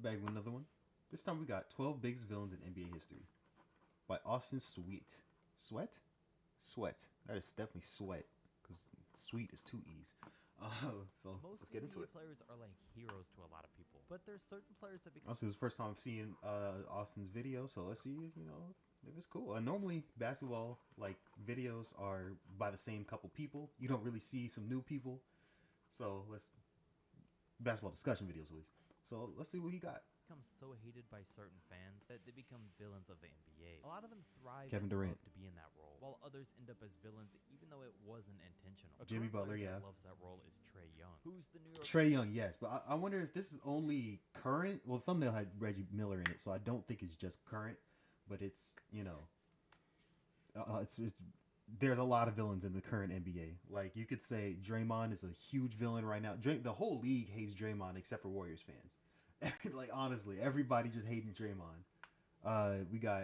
back with another one. This time we got 12 biggest villains in NBA history by Austin Sweet. Sweat? Sweat. That is definitely sweat because sweet is two E's. So Most let's get into NBA it. players are like heroes to a lot of people, but there's certain players that become Also, this is the first time I'm seeing Austin's video, so let's see, if it's cool. Normally, basketball like videos are by the same couple people. You don't really see some new people. So let's basketball discussion videos at least. So let's see what he got. so hated by certain fans that they become villains of the NBA. A lot of them thrive Kevin and Durant, love to be in that role, while others end up as villains even though it wasn't intentional. A Jimmy current Butler, player yeah. that loves that role is Trae Young, who's the New York Trey Young, yes, but I wonder if this is only current. Well, the thumbnail had Reggie Miller in it, so I don't think it's just current. But it's it's there's a lot of villains in the current NBA. Like you could say Draymond is a huge villain right now. The whole league hates Draymond except for Warriors fans. Like honestly, everybody just hating Draymond. We got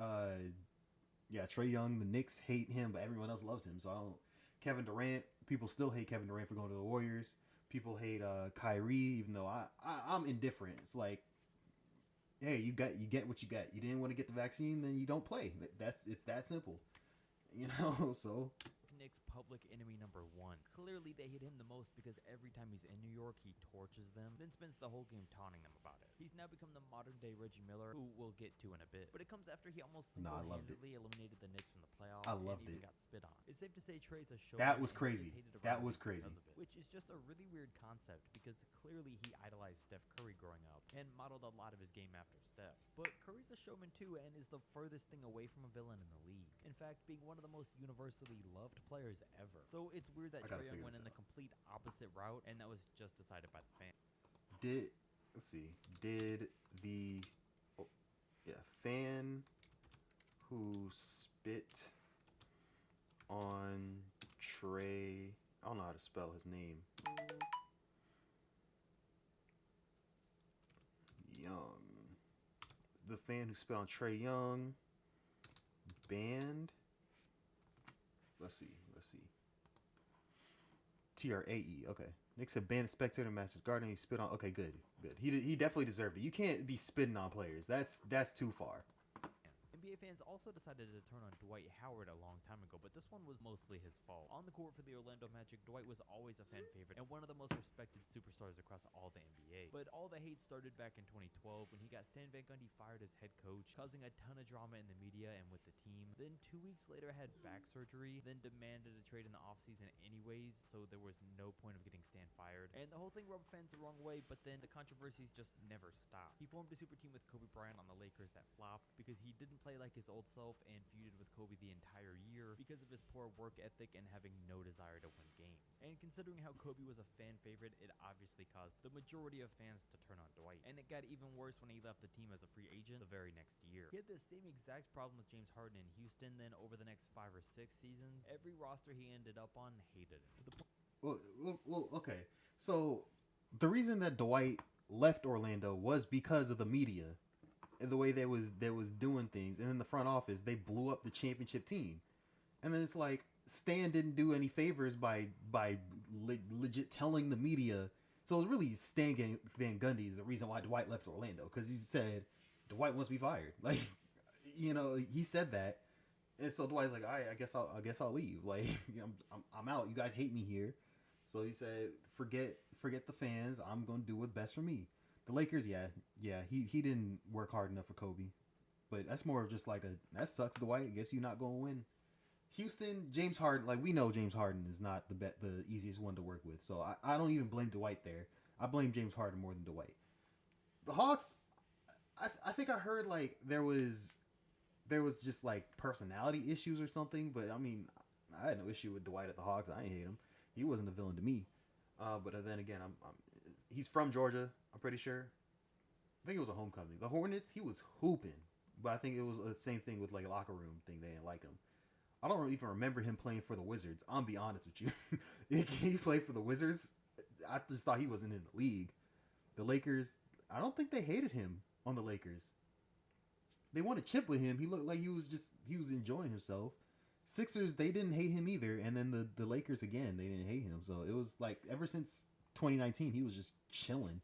uh, yeah, Trey Young. The Knicks hate him, but everyone else loves him. So I don't. Kevin Durant. People still hate Kevin Durant for going to the Warriors. People hate Kyrie, even though I'm indifferent. It's like, hey, you get what you get. You didn't want to get the vaccine, then you don't play. It's that simple, So Knicks public enemy number one. Clearly, they hate him the most because every time he's in New York, he torches them, then spends the whole game taunting them about it. He's now become the modern day Reggie Miller, who we'll get to in a bit. But it comes after he almost no, I single loved it. handedly eliminated the Knicks from the playoffs I and loved even it. got spit on. It's safe to say Trey's a showman. That was and he crazy. hated That around was the league crazy. because of it, which is just a really weird concept because clearly he idolized Steph Curry growing up and modeled a lot of his game after Steph's. But Curry's a showman too and is the furthest thing away from a villain in the league. In fact, being one of the most universally loved players ever. So it's weird that Trae Young went in the complete opposite route, and that was just decided by the fans. Let's see? Did the fan who spit on Trey? I don't know how to spell his name. Young. The fan who spit on Trey Young banned. Let's see. TRAE. Okay. Nick said ban the spectator Masters Garden. He spit on. Okay, good. He definitely deserved it. You can't be spitting on players. That's too far. NBA fans also decided to turn on Dwight Howard a long time ago, but this one was mostly his fault. On the court for the Orlando Magic, Dwight was always a fan favorite and one of the most respected superstars across all the NBA. But all the hate started back in 2012 when he got Stan Van Gundy fired as head coach, causing a ton of drama in the media and with the team. Then 2 weeks later had back surgery, then demanded a trade in the offseason anyways, so there was no point of getting Stan fired. And the whole thing rubbed fans the wrong way, but then the controversies just never stopped. He formed a super team with Kobe Bryant on the Lakers that flopped because he didn't play like his old self and feuded with Kobe the entire year because of his poor work ethic and having no desire to win games. And considering how Kobe was a fan favorite, it obviously caused the majority of fans to turn on Dwight. And it got even worse when he left the team as a free agent the very next year. He had the same exact problem with James Harden in Houston, then over the next 5 or 6 seasons, every roster he ended up on hated him. Okay. So the reason that Dwight left Orlando was because of the media and the way they was doing things, and in the front office they blew up the championship team, and then it's like Stan didn't do any favors by legit telling the media. So it's really Stan Van Gundy is the reason why Dwight left Orlando, because he said Dwight wants to be fired. Like, he said that, and so Dwight's like, all right, I guess I'll leave. Like, I'm out. You guys hate me here. So he said, forget the fans. I'm gonna do what's best for me. The Lakers, yeah, he didn't work hard enough for Kobe, but that's more of just like that sucks, Dwight. I guess you're not gonna win. Houston, James Harden, like we know James Harden is not the easiest one to work with, so I don't even blame Dwight there. I blame James Harden more than Dwight. The Hawks, I think I heard like there was just like personality issues or something, but I mean I had no issue with Dwight at the Hawks. I ain't hate him. He wasn't a villain to me. But then again, he's from Georgia. I'm pretty sure. I think it was a homecoming. The Hornets, he was hooping, but I think it was the same thing with like a locker room thing. They didn't like him. I don't even remember him playing for the Wizards. I'm be honest with you. He played for the Wizards. I just thought he wasn't in the league. The Lakers, I don't think they hated him on the Lakers. They wanted to chip with him. He looked like he was enjoying himself. Sixers, they didn't hate him either, and then the Lakers again, they didn't hate him. So it was like ever since 2019, he was just chilling.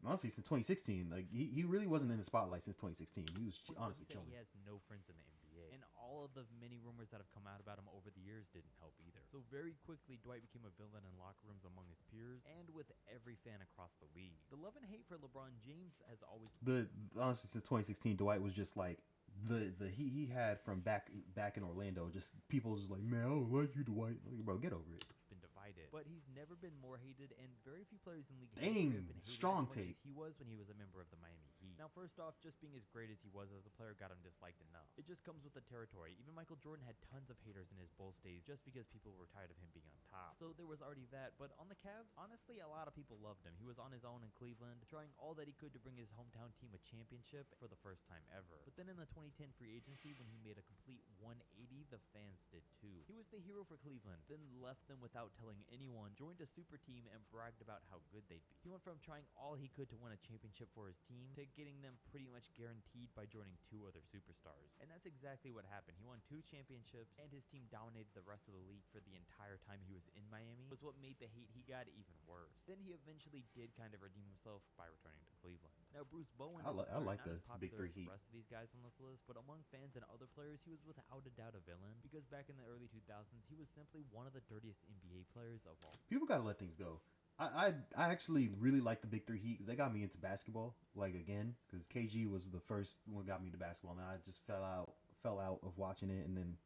Honestly, since 2016, like he really wasn't in the spotlight since 2016. He was Point was, honestly he said chilling. he has no friends in the NBA, and all of the many rumors that have come out about him over the years didn't help either. So very quickly, Dwight became a villain in locker rooms among his peers and with every fan across the league. The love and hate for LeBron James has always The honestly, since 2016, Dwight was just like the he had from back in Orlando. Just people just like, man, I don't like you, Dwight. Like, bro, get over it. been divided, but he's never been more hated, and very few players in league history have Dang, been hated strong as much take. as he was when he was a member of the Miami Heat. Now, first off, just being as great as he was as a player got him disliked enough. It just comes with the territory. Even Michael Jordan had tons of haters in his Bulls days just because people were tired of him being on top. So there was already that, but on the Cavs, honestly, a lot of people loved him. He was on his own in Cleveland, trying all that he could to bring his hometown team a championship for the first time ever. But then in the 2010 free agency, when he made a complete 180, the fans did too. He was the hero for Cleveland, then left them without telling anyone, joined a super team, and bragged about how good they'd be. He went from trying all he could to win a championship for his team to getting them pretty much guaranteed by joining 2 other superstars. And that's exactly what happened. He won 2 championships, and his team dominated the rest of the league for the entire time he was in Miami, was what made the hate he got even worse. Then he eventually did kind of redeem himself by returning to Cleveland. Now, Bruce Bowen is I like not the as big popular three as the Heat. rest of these guys on this list, but among fans and other players, he was without a doubt a villain, because back in the early 2000s, he was simply one of the dirtiest NBA players of all. People gotta let things go. I actually really like the big three Heat because they got me into basketball. Like again, because KG was the first one got me into basketball. And I just fell out of watching it, and then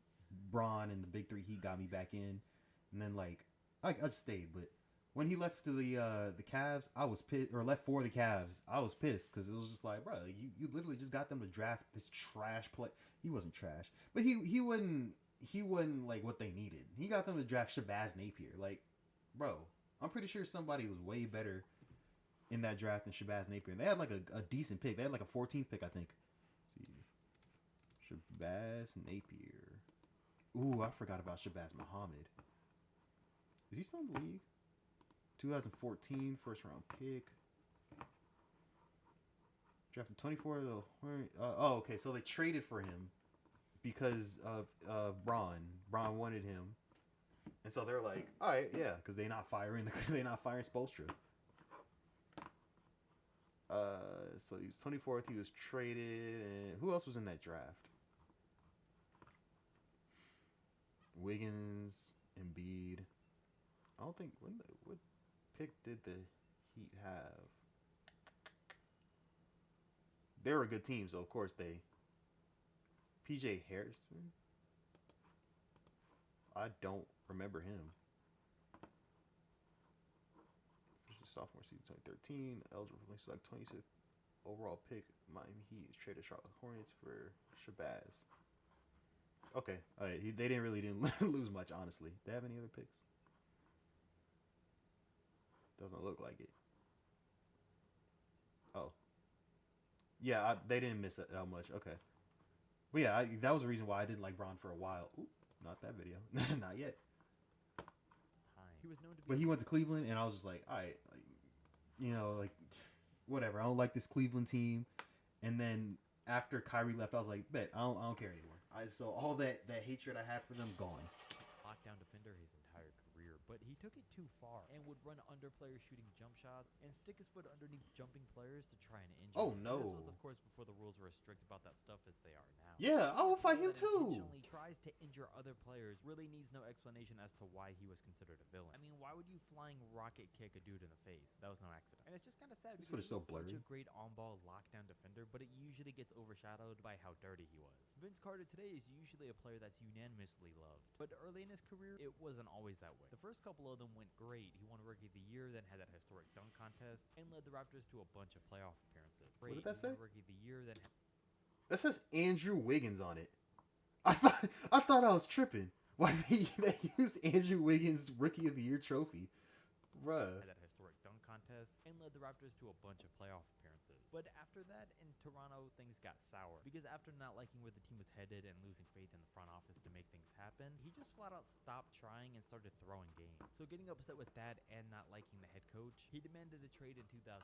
Braun and the big three Heat got me back in, and then like I just stayed. But when he left to the Cavs, I was pissed. Or left for the Cavs, I was pissed because it was just like, bro, you literally just got them to draft this trash play. He wasn't trash, but he wasn't like what they needed. He got them to draft Shabazz Napier. Like, bro, I'm pretty sure somebody was way better in that draft than Shabazz Napier. And they had like a decent pick. They had like a 14th pick, I think. Let's see, Shabazz Napier. Ooh, I forgot about Shabazz Muhammad. Is he still in the league? 2014 first round pick. Drafted 24 of the. Okay, so they traded for him because of Braun. Braun wanted him, and so they're like, all right, yeah, because they not firing Spoelstra. So he was 24th. He was traded, and who else was in that draft? Wiggins, Embiid. I don't think what pick did the Heat have? They were a good team, so of course they. PJ Harrison. I don't remember him. Sophomore season 2013, eligible for select 26th overall pick. Miami Heat is traded Charlotte Hornets for Shabazz. Okay, all right. They didn't lose much, honestly. They have any other picks? Doesn't look like it. Oh, yeah, they didn't miss that much. Okay, but yeah, that was the reason why I didn't like Braun for a while. Ooh, not that video, not yet. Time. He was known to be But he went to Cleveland, and I was just like, all right, like whatever. I don't like this Cleveland team. And then after Kyrie left, I was like, bet I don't care anymore. So all that hatred I had for them gone. lockdown defender his entire career, but he took it too far and would run under players shooting jump shots and stick his foot underneath jumping players to try and injure Oh them. no. And this was, of course, before the rules were as strict about that stuff as they are now. Yeah, I will fight him too. Intentionally tries to injure other players really needs no explanation as to why he was considered a villain. I mean, why would you flying rocket kick a dude in the face? That was no accident. And it's just kind of sad This because footage he so was blurry. such a great on-ball lockdown defender, but it usually gets overshadowed by how dirty he was. Vince Carter today is usually a player that's unanimously loved, but early in his career, it wasn't always that way. The first couple of them went great. He won Rookie of the Year, then had that historic dunk contest, and led the Raptors to a bunch of playoff appearances. What did that say? Rookie of the Year, then That says Andrew Wiggins on it. I thought I was tripping. Why they use Andrew Wiggins' Rookie of the Year trophy, bruh. had that historic dunk contest, and led the Raptors to a bunch of playoff appearances. But after that, in Toronto, things got sour. Because after not liking where the team was headed and losing faith in the front office to make things happen, he just flat out stopped trying and started throwing games. So getting upset with that and not liking the head coach, he demanded a trade in 2004.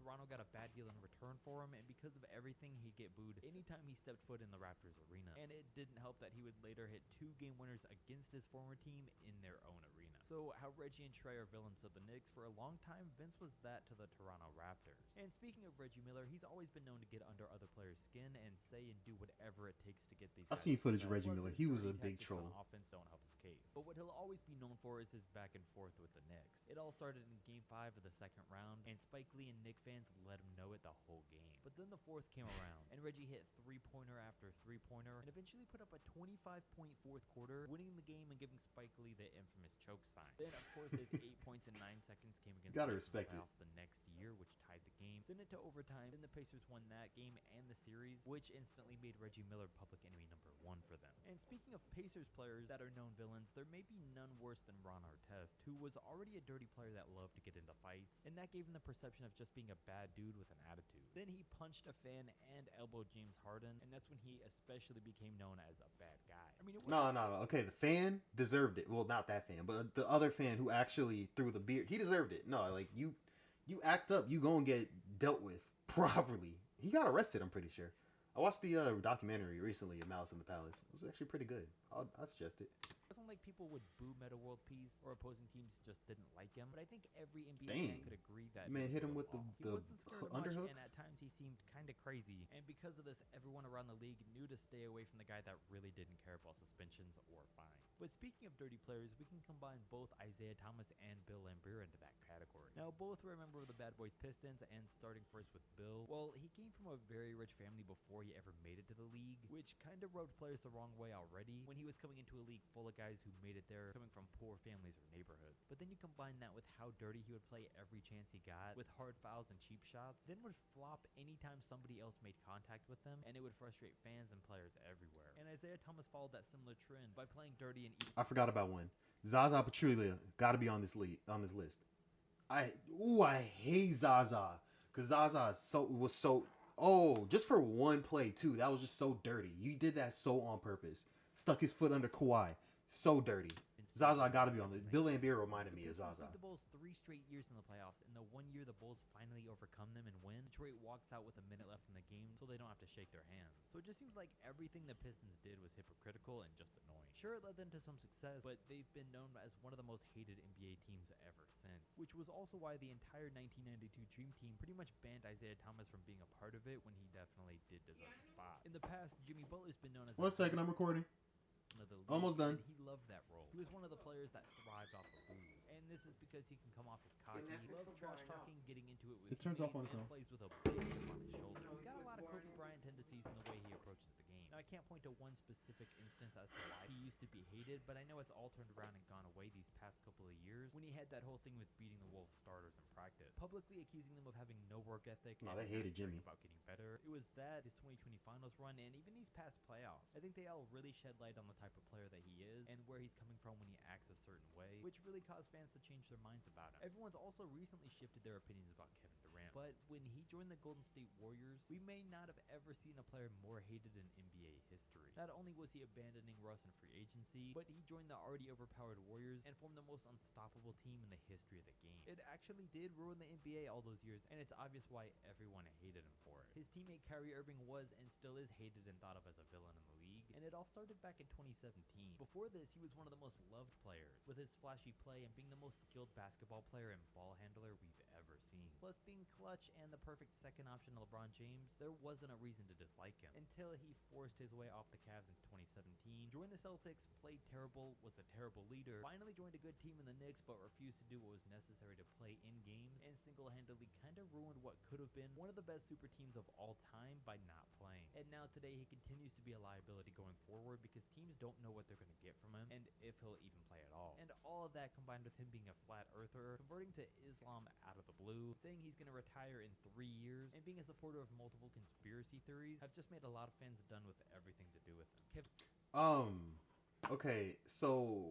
Toronto got a bad deal in return for him, and because of everything, he'd get booed anytime he stepped foot in the Raptors arena. And it didn't help that he would later hit 2 game winners against his former team in their own arena. So how Reggie and Trey are villains of the Knicks, for a long time, Vince was that to the Toronto Raptors. And speaking of Reggie Miller, he's always been known to get under other players' skin and say and do whatever it takes to get these I've guys seen footage of success. Reggie Plus, Miller. his He was dirty a big tactics on troll. offense don't help his case. But what he'll always be known for is his back and forth with the Knicks. It all started in Game 5 of the second round, and Spike Lee and Knick fans let him know it the whole game. But then the fourth came around, and Reggie hit three-pointer after three-pointer, and eventually put up a 25-point fourth quarter, winning the game and giving Spike Lee the infamous choke sign. Then, of course, his 8 points in 9 seconds came against Gotta the respect it. playoffs the next year, which tied the game. Sent it to overtime. Then the Pacers won that game and the series, which instantly made Reggie Miller public enemy number 1 for them. And speaking of Pacers players that are known villains, there may be none worse than Ron Artest, who was already a dirty player that loved to get into fights, and that gave him the perception of just being a bad dude with an attitude. Then he punched a fan and elbowed James Harden, and that's when he especially became known as a bad guy. I mean, No. Okay, the fan deserved it. Well, not that fan, but the other fan who actually threw the beer, he deserved it. No, like you act up, you gonna get dealt with properly. He got arrested, I'm pretty sure. I watched the documentary recently of Malice in the Palace. It was actually pretty good. I'd suggest it. It wasn't like people would boo Meta World Peace or opposing teams just didn't like him, but I think every NBA fan could agree that Man, he hit was him a with little off. He the wasn't scared of much, underhook. and at times he seemed kind of crazy. And because of this, everyone around the league knew to stay away from the guy that really didn't care about suspensions or fines. But speaking of dirty players, we can combine both Isaiah Thomas and Bill Laimbeer into that category. Now, both were a member of the Bad Boys Pistons, and starting first with Bill, well, he came from a very rich family before he ever made it to the league, which kind of rubbed players the wrong way already when he was coming into a league full of guys who made it there coming from poor families or neighborhoods. But then you combine that with how dirty he would play every chance he got, with hard fouls and cheap shots, then would flop anytime somebody else made contact with him, and it would frustrate fans and players everywhere. And Isaiah Thomas followed that similar trend by playing dirty and I forgot about one. Zaza Pachulia got to be on this list. I hate Zaza because Zaza was so just for one play too. That was just so dirty. You did that so on purpose. Stuck his foot under Kawhi. So dirty. Zaza got to be on this. Bill Laimbeer reminded me of Zaza. The Bulls 3 straight years in the playoffs, and the one year the Bulls finally overcome them and win, Detroit walks out with a minute left in the game so they don't have to shake their hands. So it just seems like everything the Pistons did was hypocritical and just annoying. Sure, it led them to some success, but they've been known as one of the most hated NBA teams ever since, which was also why the entire 1992 Dream Team pretty much banned Isaiah Thomas from being a part of it when he definitely did deserve a spot. In the past, Jimmy Butler's been known as 1 second, I'm recording. Almost done. He loved that role. He was one of the players that thrived off the booze. And this is because he can come off as cocky. He loves trash talking, getting into it with It turns off on its and own. plays with a big chip on his shoulder. He's got a lot of Kobe Bryant tendencies in the way he approaches the game. Now, I can't point to one specific instance as to why he used to be hated, but I know it's all turned around and gone away these past couple of years when he had that whole thing with beating the Wolves starters in practice, publicly accusing them of having no work ethic No, and they hated not caring Jimmy. about getting better. It was that, his 2020 finals run, and even these past playoffs. I think they all really shed light on the type of player that he is and where he's coming from when he acts a certain way, which really caused fans to change their minds about him. Everyone's also recently shifted their opinions about Kevin Durant, but when he joined the Golden State Warriors, we may not have ever seen a player more hated in NBA history. Not only was he abandoning Russ in free agency, but he joined the already overpowered Warriors and formed the most unstoppable team in the history of the game. It actually did ruin the NBA all those years, and it's obvious why everyone hated him for it. His teammate Kyrie Irving was and still is hated and thought of as a villain in the league, and it all started back in 2017. Before this, he was one of the most loved players, with his flashy play and being the most skilled basketball player and ball handler we've ever seen. Plus, being clutch and the perfect second option to LeBron James, there wasn't a reason to dislike him, until he forced his way off the Cavs in 2017, joined the Celtics, played terrible, was a terrible leader, finally joined a good team in the Knicks, but refused to do what was necessary to play in games, and single-handedly kind of ruined what could have been one of the best super teams of all time by not playing. And now today, he continues to be a liability going forward because teams don't know what they're going to get from him, and if he'll even play at all. And all of that combined with him being a flat earther, converting to Islam out of the blue, saying he's going to retire in 3 years, and being a supporter of multiple conspiracy theories have just made a lot of fans done with everything to do with him. Okay, so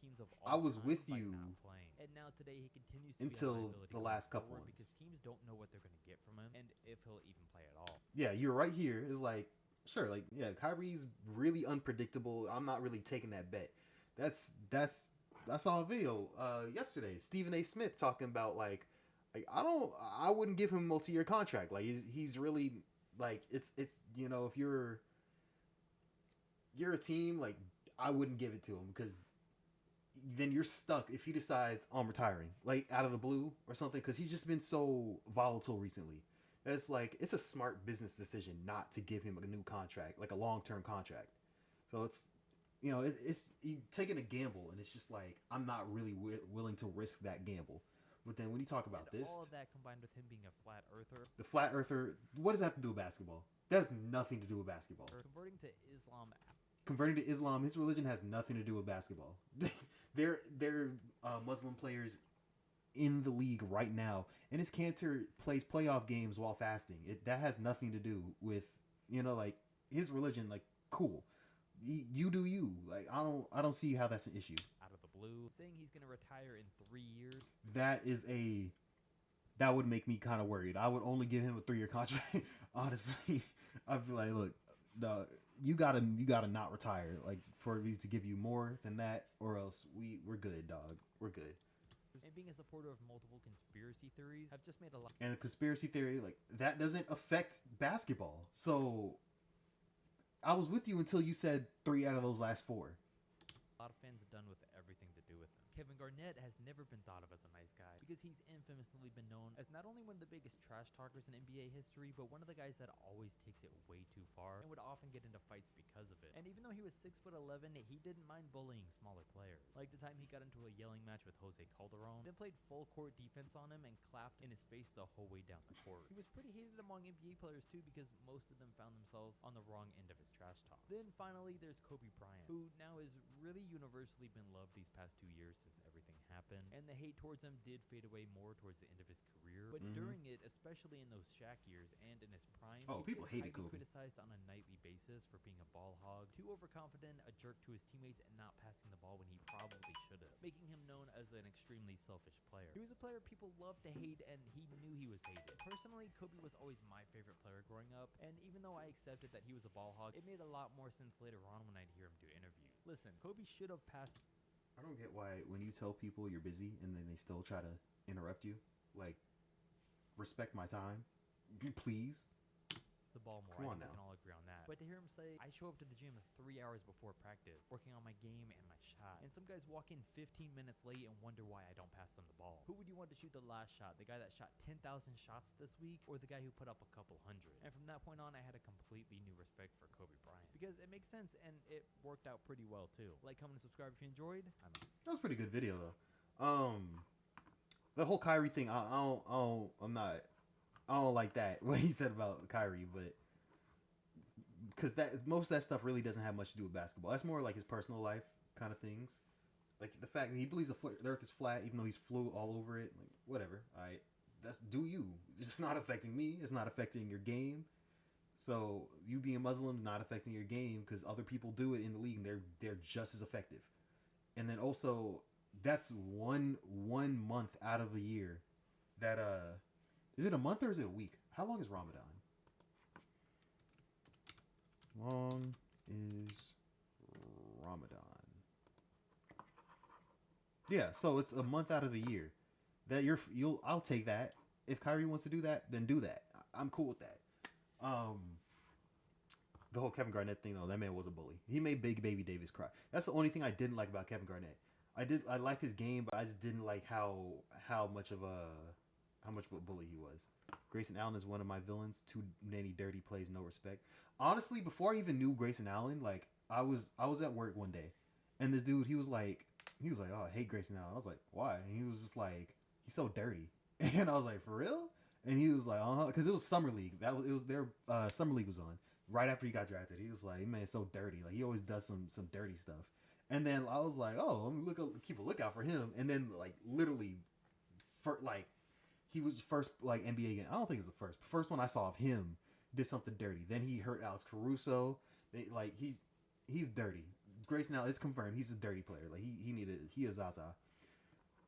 teams of I all was time with by you not playing. And now today he continues to until be a liability the going last couple forward ones. because teams don't know what they're going to get from him and if he'll even play at all. Yeah, you're right here. It's like, sure, like, yeah, Kyrie's really unpredictable. I'm not really taking that bet. I saw a video yesterday. Stephen A. Smith talking about like I wouldn't give him a multi-year contract. Like he's really like it's if you're a team, like I wouldn't give it to him because then you're stuck if he decides I'm retiring, like out of the blue or something, because he's just been so volatile recently. It's like it's a smart business decision not to give him a new contract, like a long term contract. So it's it's you taking a gamble, and it's just like I'm not really willing to risk that gamble. But then when you talk And about this, all of that combined with him being a flat earther, the flat earther, what does that have to do with basketball? That has nothing to do with basketball. or converting to Islam. Converting to Islam, his religion has nothing to do with basketball. They're Muslim players in the league right now, and his cantor plays playoff games while fasting. That has nothing to do with like his religion. Like, cool, you do you. Like, I don't see how that's an issue. Out of the blue, saying he's going to retire in 3 years. That is a that would make me kind of worried. I would only give him a 3-year contract. Honestly, I'd be like, look, no, you gotta not retire. Like, for me to give you more than that, or else we're good, dog. We're good. And being a supporter of multiple conspiracy theories, I've just made a lot. And a conspiracy theory like that doesn't affect basketball. So I was with you until you said 3 out of those last 4. A lot of fans are done with everything to do with him. Kevin Garnett has never been thought of as a nice guy because he's infamously been known as not only one of the biggest trash talkers in NBA history, but one of the guys that always takes it way too far and would often get into fights because of it. And even though he was 6'11", he didn't mind bullying smaller players. Like the time he got into a yelling match with Jose Calderon, then played full court defense on him and clapped in his face the whole way down the court. He was pretty hated among NBA players too because most of them found themselves on the wrong end of his trash talk. Then finally there's Kobe Bryant, who now is really universally been loved these past 2 years since everything happened, and the hate towards him did fade away more towards the end of his career. But during it, especially in those Shaq years and in his prime, People hated highly Kobe. criticized on a nightly basis for being a ball hog, too overconfident, a jerk to his teammates, and not passing the ball when he probably should have, making him known as an extremely selfish player. He was a player people loved to hate, and he knew he was hated. Personally, Kobe was always my favorite player growing up, and even though I accepted that he was a ball hog, it made a lot more sense later on when I'd hear him do interviews. Listen, Kobe should have passed. I don't get why when you tell people you're busy and then they still try to interrupt you. Like, respect my time, please. The ball more. Come I on think we now. can all agree on that. But to hear him say, I show up to the gym 3 hours before practice, working on my game and my shot, and some guys walk in 15 minutes late and wonder why I don't pass them the ball. Who would you want to shoot the last shot? The guy that shot 10,000 shots this week, or the guy who put up a couple hundred? And from that point on, I had a completely new respect for Kobe Bryant because it makes sense and it worked out pretty well too. Like, comment, and subscribe if you enjoyed. I'm out. That was a pretty good video though. The whole Kyrie thing, I don't like that what he said about Kyrie, but because that most of that stuff really doesn't have much to do with basketball. That's more like his personal life kind of things. Like the fact that he believes the Earth is flat, even though he's flew all over it. Like, whatever. Alright, that's do you. It's not affecting me. It's not affecting your game. So you being Muslim not affecting your game because other people do it in the league and they're just as effective. And then also that's one month out of the year that is it a month or is it a week? How long is Ramadan? Long is Ramadan? Yeah, so it's a month out of the year that I'll take that. If Kyrie wants to do that, then do that. I'm cool with that. The whole Kevin Garnett thing though, that man was a bully. He made Big Baby Davis cry. That's the only thing I didn't like about Kevin Garnett. I liked his game, but I just didn't like how much of a bully he was. Grayson Allen is one of my villains. Too many dirty plays, no respect. Honestly, before I even knew Grayson Allen, like I was at work one day, and this dude he was like, oh, I hate Grayson Allen. I was like, why? And he was just like, he's so dirty, and I was like, for real? And he was like, because it was summer league. It was their summer league was on right after he got drafted. He was like, man, it's so dirty. Like he always does some dirty stuff. And then I was like, oh, let me keep a lookout for him. And then like literally, for like he was first like NBA game. I don't think it's the first one I saw of him did something dirty. Then he hurt Alex Caruso. He's dirty. Grayson now it's confirmed he's a dirty player. Like he is Zaza.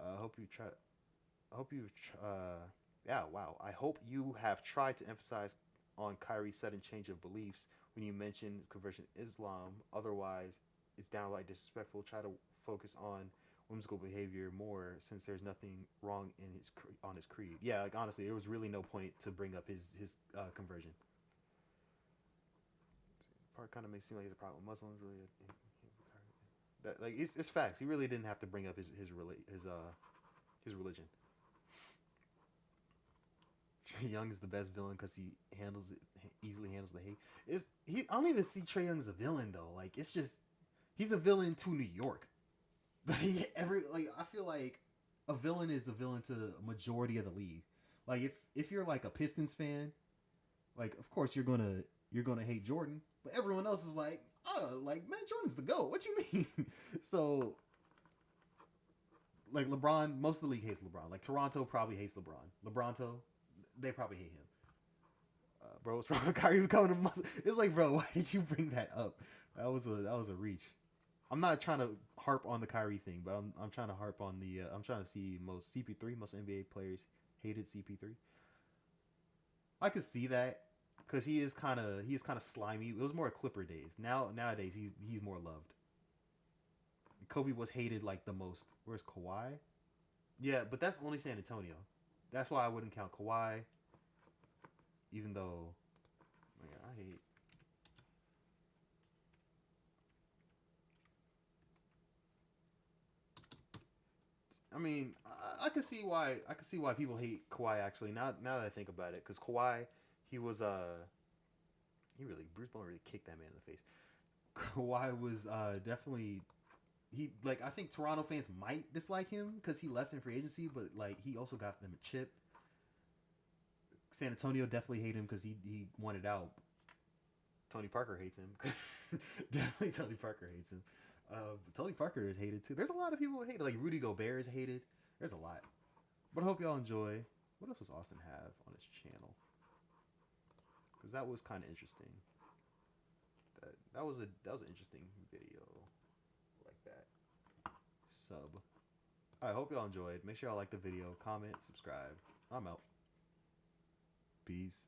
I hope you try. I hope you. Yeah, wow. I hope you have tried to emphasize on Kyrie's sudden change of beliefs when you mention conversion to Islam. Otherwise, it's downright disrespectful. Try to focus on whimsical behavior more, since there's nothing wrong in his creed. Yeah, like honestly, there was really no point to bring up his conversion. Part kind of may seem like he's a problem. Muslims really. That, like it's facts. He really didn't have to bring up his religion. Trey Young is the best villain because he easily handles the hate. Is he? I don't even see Trey Young as a villain though. Like it's just he's a villain to New York. Like I feel like a villain is a villain to the majority of the league. Like if you're like a Pistons fan, like of course you're gonna hate Jordan, but everyone else is like, oh, like man, Jordan's the GOAT. What you mean? So like LeBron, most of the league hates LeBron. Like Toronto probably hates LeBron. LeBronto, they probably hate him. Bro, what's wrong with Kyrie becoming a muscle? It's like, bro, why did you bring that up? That was a reach. I'm not trying to harp on the Kyrie thing, but I'm trying to harp on the I'm trying to see most CP3, most NBA players hated CP3. I could see that because he is kind of slimy. It was more Clipper days. Nowadays he's more loved. Kobe was hated like the most. Where's Kawhi? Yeah, but that's only San Antonio. That's why I wouldn't count Kawhi, even though man, I hate. I mean, I can see why people hate Kawhi actually. Now that I think about it, because Kawhi, he was he really Bruce Bowen really kicked that man in the face. Kawhi was definitely he like I think Toronto fans might dislike him because he left in free agency, but like he also got them a chip. San Antonio definitely hate him because he wanted out. Tony Parker hates him. Definitely Tony Parker hates him. Tony Parker is hated too. There's a lot of people who hate it. Like Rudy Gobert is hated. There's a lot. But I hope y'all enjoy. What else does Austin have on his channel? Because that was kind of interesting. That was an interesting video like that. Sub. I hope y'all enjoyed. Make sure y'all like the video, comment, subscribe. I'm out. Peace.